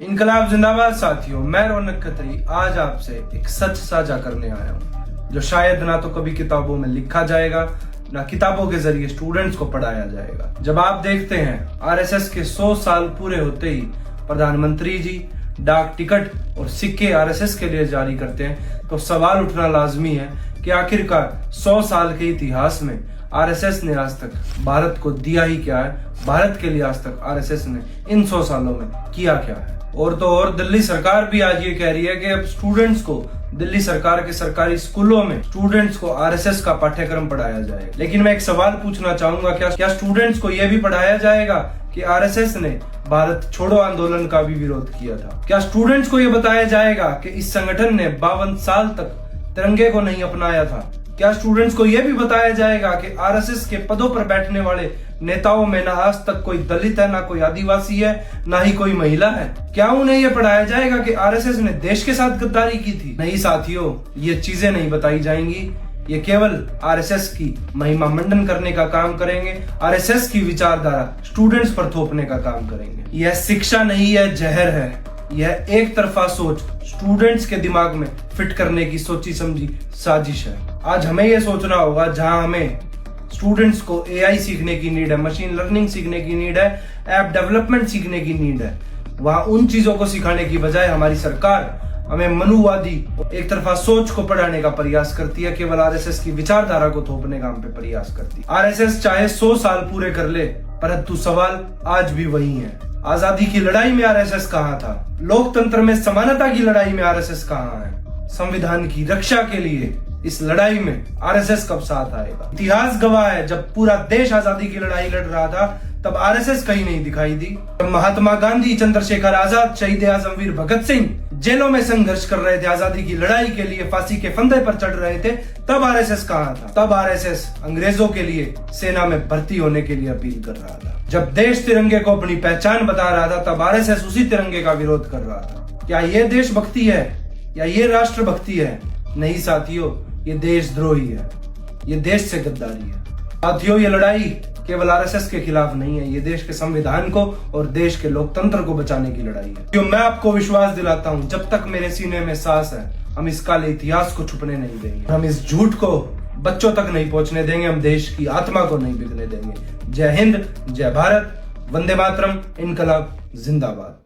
इनकलाब जिंदाबाद साथियों, मैं रौनक खत्री आज आपसे एक सच साझा करने आया हूँ जो शायद ना तो कभी किताबों में लिखा जाएगा ना किताबों के जरिए स्टूडेंट्स को पढ़ाया जाएगा। जब आप देखते हैं आरएसएस के 100 साल पूरे होते ही प्रधानमंत्री जी डाक टिकट और सिक्के आरएसएस के लिए जारी करते हैं तो सवाल उठना लाजमी है कि आखिरकार 100 साल के इतिहास में आरएसएस ने आज तक भारत को दिया ही क्या है, भारत के लिए आज तक आरएसएस ने इन 100 सालों में किया क्या है। और तो और दिल्ली सरकार भी आज ये कह रही है कि अब स्टूडेंट्स को दिल्ली सरकार के सरकारी स्कूलों में स्टूडेंट्स को आरएसएस का पाठ्यक्रम पढ़ाया जाएगा। लेकिन मैं एक सवाल पूछना चाहूंगा, क्या स्टूडेंट्स को यह भी पढ़ाया जाएगा कि आरएसएस ने भारत छोड़ो आंदोलन का भी विरोध किया था? क्या स्टूडेंट्स को यह बताया जाएगा कि इस संगठन ने 52 साल तक तिरंगे को नहीं अपनाया था? क्या स्टूडेंट्स को यह भी बताया जाएगा कि आरएसएस के पदों पर बैठने वाले नेताओं में ना आज तक कोई दलित है, ना कोई आदिवासी है, ना ही कोई महिला है? क्या उन्हें यह पढ़ाया जाएगा कि आरएसएस ने देश के साथ गद्दारी की थी? नहीं साथियों, ये चीजें नहीं बताई जाएंगी। ये केवल आरएसएस की महिमा मंडन करने का काम करेंगे, आरएसएस की विचारधारा स्टूडेंट्स पर थोपने का काम करेंगे। यह शिक्षा नहीं है, जहर है। यह एक तरफा सोच स्टूडेंट्स के दिमाग में फिट करने की सोची समझी साजिश है। आज हमें यह सोचना होगा, जहां हमें स्टूडेंट्स को एआई सीखने की नीड है, मशीन लर्निंग सीखने की नीड है, ऐप डेवलपमेंट सीखने की नीड है, वहां उन चीजों को सिखाने की बजाय हमारी सरकार हमें मनुवादी एक तरफा सोच को पढ़ाने का प्रयास करती है, केवल आरएसएस की विचारधारा को थोपने का हम पे प्रयास करती है। आरएसएस चाहे 100 साल पूरे कर ले, परंतु सवाल आज भी वही है। आजादी की लड़ाई में आरएसएस कहां था? लोकतंत्र में समानता की लड़ाई में आरएसएस कहां है? संविधान की रक्षा के लिए इस लड़ाई में आरएसएस कब साथ आएगा? इतिहास गवाह है, जब पूरा देश आजादी की लड़ाई लड़ रहा था तब आरएसएस कहीं नहीं दिखाई दी। जब महात्मा गांधी, चंद्रशेखर आजाद, शहीद आजम वीर भगत सिंह जेलों में संघर्ष कर रहे थे, आजादी की लड़ाई के लिए फांसी के फंदे पर चढ़ रहे थे, तब आरएसएस कहां था? तब आरएसएस अंग्रेजों के लिए सेना में भर्ती होने के लिए अपील कर रहा था। जब देश तिरंगे को अपनी पहचान बता रहा था तब आरएसएस उसी तिरंगे का विरोध कर रहा था। क्या ये देशभक्ति है या ये राष्ट्रभक्ति है? नहीं साथियों, ये देशद्रोही है, ये देश से गद्दारी है। साथियों, ये लड़ाई केवल आरएसएस के खिलाफ नहीं है, ये देश के संविधान को और देश के लोकतंत्र को बचाने की लड़ाई है। जो मैं आपको विश्वास दिलाता हूं, जब तक मेरे सीने में सांस है हम इस काले इतिहास को छुपने नहीं देंगे, हम इस झूठ को बच्चों तक नहीं पहुंचने देंगे, हम देश की आत्मा को नहीं बिकने देंगे। जय हिंद, जय भारत, वंदे मातरम, इनकलाब जिंदाबाद।